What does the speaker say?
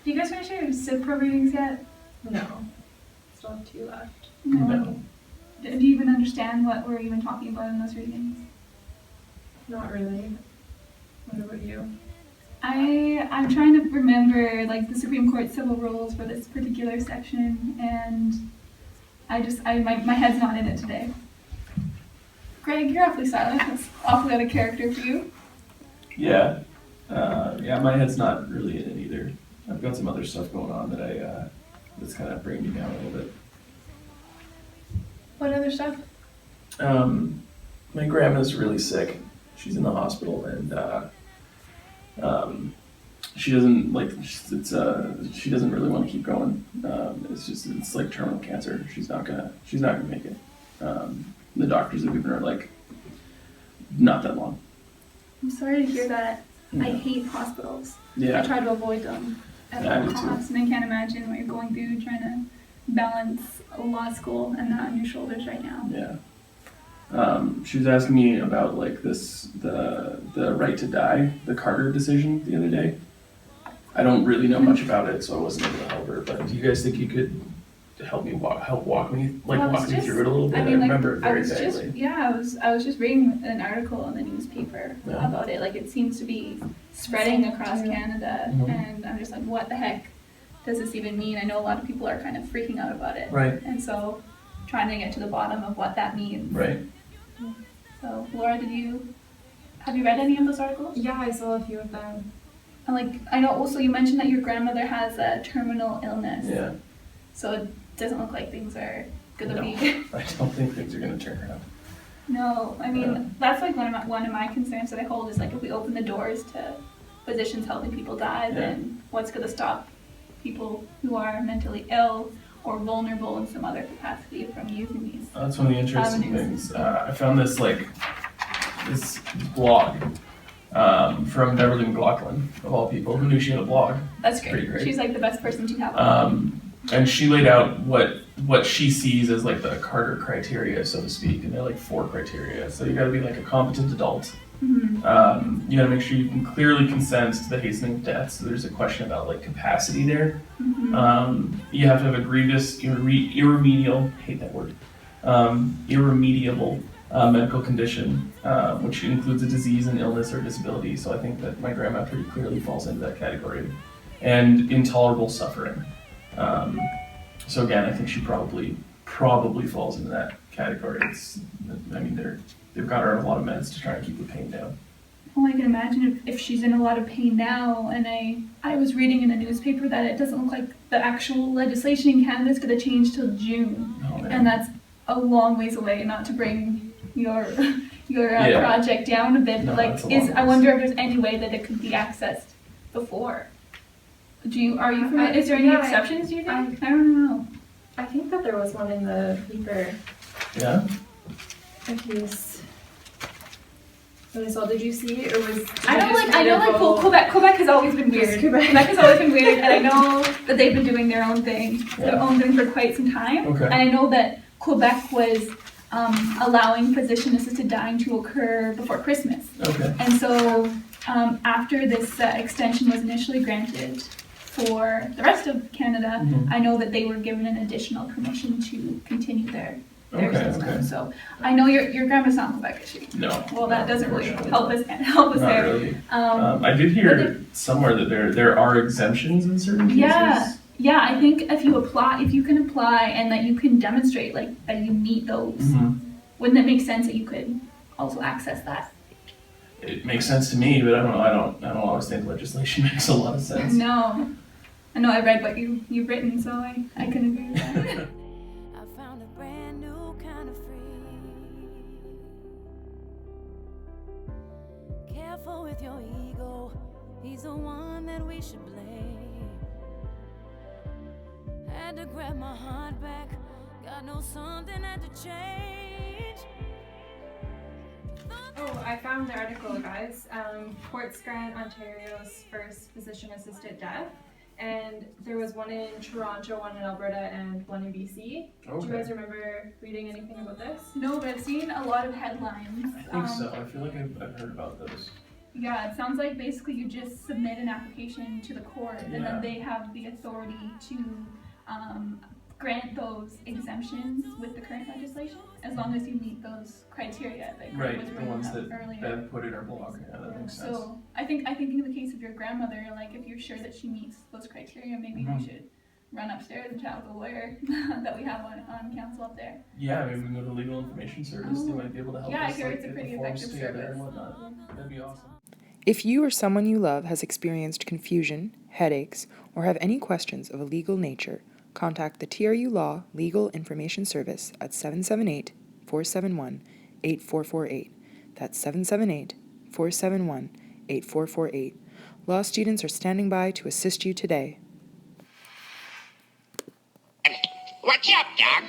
Do you guys finish your CIPRO readings yet? No. Still have 2 left. No. Do you even understand what we're even talking about in those readings? Not really. What about you? I'm trying to remember like the Supreme Court civil rules for this particular section, and my head's not in it today. Greg, you're awfully silent. That's awfully out of character for you. Yeah. My head's not really in it either. I've got some other stuff going on that that's kind of bringing me down a little bit. What other stuff? My grandma's really sick. She's in the hospital, and she doesn't she doesn't really want to keep going. It's like terminal cancer. She's not gonna make it. The doctors have given her like not that long. I'm sorry to hear that. Yeah. I hate hospitals. Yeah. I try to avoid them at all costs, and I can't imagine what you're going through trying to balance law school and that on your shoulders right now. Yeah. She was asking me about like the right to die, the Carter decision the other day. I don't really know much about it, so I wasn't able to help her. But do you guys think you could help walk me through it a little bit? I remember it very vaguely. I was just reading an article in the newspaper about it. Like it seems to be spreading across Canada, and I'm just like, what the heck does this even mean? I know a lot of people are kind of freaking out about it, right? And so trying to get to the bottom of what that means, right? So, Laura, have you read any of those articles? Yeah, I saw a few of them. And I know also you mentioned that your grandmother has a terminal illness. Yeah. So it doesn't look like things are gonna be. I don't think things are gonna turn around. No, I mean that's like one of my concerns that I hold is like if we open the doors to physicians helping people die, then what's gonna stop people who are mentally ill or vulnerable in some other capacity from using these? That's one of the interesting things. I found this this blog from Beverly McLaughlin, of all people. Who knew she had a blog? That's great. Pretty great. She's like the best person to have. And she laid out what she sees as like the Carter criteria, so to speak, and they're like 4 criteria. So you got to be like a competent adult. Mm-hmm. You got to make sure you can clearly consent to the hastening of death. So there's a question about like capacity there. Mm-hmm. You have to have a grievous, irremediable, hate that word, irremediable medical condition, which includes a disease, an illness, or disability. So I think that my grandma pretty clearly falls into that category, and intolerable suffering. So again, I think she probably falls into that category. They've got her on a lot of meds to try and keep the pain down. Well, I can imagine if she's in a lot of pain now, and I was reading in the newspaper that it doesn't look like the actual legislation in Canada is going to change till June, and that's a long ways away. Not to bring your project down a bit, but I wonder if there's any way that it could be accessed before. Is there any exceptions, do you think? I don't know. I think that there was one in the paper. Yeah? Did you see it, or was... Quebec has always been weird. Quebec has always been weird, and I know that they've been doing their own thing for quite some time. Okay. And I know that Quebec was allowing physician-assisted dying to occur before Christmas. Okay. And so after this extension was initially granted for the rest of Canada, I know that they were given an additional permission to continue their system. Okay. So I know your grandma's not in Quebec, is she? No. Well, that doesn't really help us not there. Really. I did hear somewhere that there are exemptions in certain cases. Yeah. I think if you can apply and that you can demonstrate like that you meet those, wouldn't it make sense that you could also access that? It makes sense to me, but I don't always think legislation makes a lot of sense. No. I know I read what you've written, so I can agree with that. I found a brand new kind of free. Careful with your ego, he's the one that we should blame. Had to grab my heart back, God knows something had to change. Oh, I found the article, guys. Courts grant Ontario's first physician-assisted death. And there was one in Toronto, one in Alberta, and one in BC. Okay. Do you guys remember reading anything about this? No, but I've seen a lot of headlines. I think so. I feel like I've heard about those. Yeah, it sounds like basically you just submit an application to the court, and then they have the authority to grant those exemptions with the current legislation, as long as you meet those criteria that Greg was the bringing ones up that earlier. Bev put in our blog. Yeah, that makes sense. So I think in the case of your grandmother, like if you're sure that she meets those criteria, maybe you should run upstairs and chat with the lawyer that we have on council up there. Yeah, maybe we can go to Legal Information Service. They might be able to help us. Yeah, I hear like, it's a get pretty the forms effective together service. and whatnot. That'd be awesome. If you or someone you love has experienced confusion, headaches, or have any questions of a legal nature, contact the TRU Law Legal Information Service at 778-471-8448. That's 778-471-8448. Law students are standing by to assist you today. What's up, Doc?